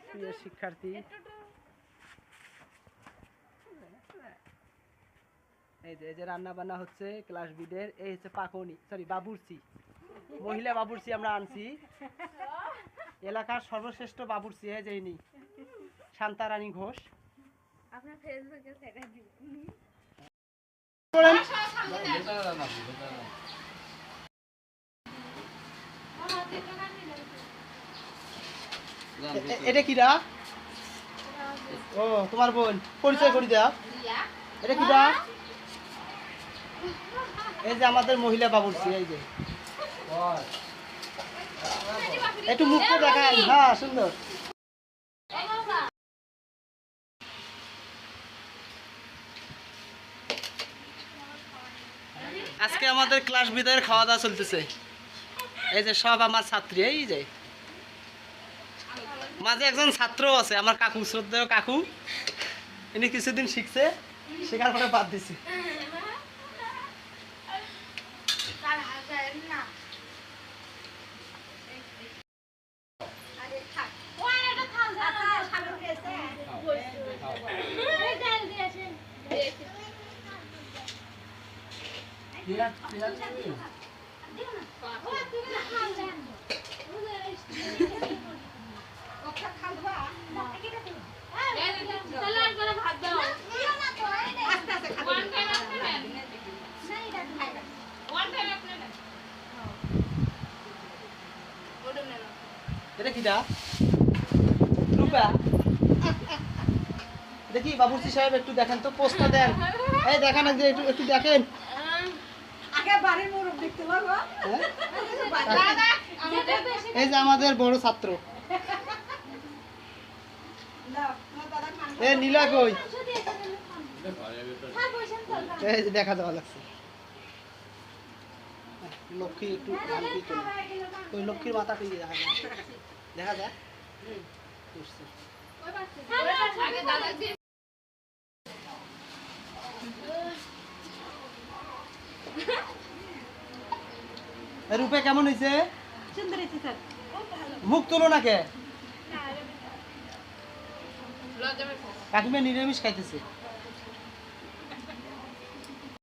প্রিয় শিক্ষার্থী, এই যে রান্না বান্না হচ্ছে ক্লাস বিদের। এই হচ্ছে পাকনি, সরি বাবুর্চি, মহিলা বাবুর্চি আমরা আনছি। এলাকার সর্বশ্রেষ্ঠ বাবুর্চি এই যে ইনি শান্তা রানী ঘোষ। আপনার ফেসবুকে সেটা দিবেন। এটা কিরা? ও তোমার বোন, পরিচয় করি দাও। এটা কিরা? এই যে আমাদের মহিলা বাবুর্চি। এই যে একটু মুখটা দেখান। হ্যাঁ সুন্দর। আজকে আমাদের ক্লাস বিদায়ের খাওয়া দাওয়া চলতেছে। এই যে সব আমার ছাত্রী। এই যে মাঝে একজন ছাত্র আছে আমার কাকু, শ্রদ্ধেয় কাকু। ইনি কিছুদিন শিখছে, শেখার পরে বাদ দিছে। এটা কিটা? রূপা, দেখি বাবুর্চি সাহেব একটু দেখেন তো, পোস্টটা দেন। এই দেখেন, যে একটু একটু দেখেন। এই যে আমাদের বড় ছাত্র। এ নীলা কই? এই যে দেখা যাওয়া লাগছে। লক্ষ্মী একটু ওই লক্ষ্মীর মাথা টিকে দেখা যায়, দেখা যায়। রূপে কেমন হয়েছে? মুখ তুলো না কে? কাকিমা নিরামিষ খাইতেছে।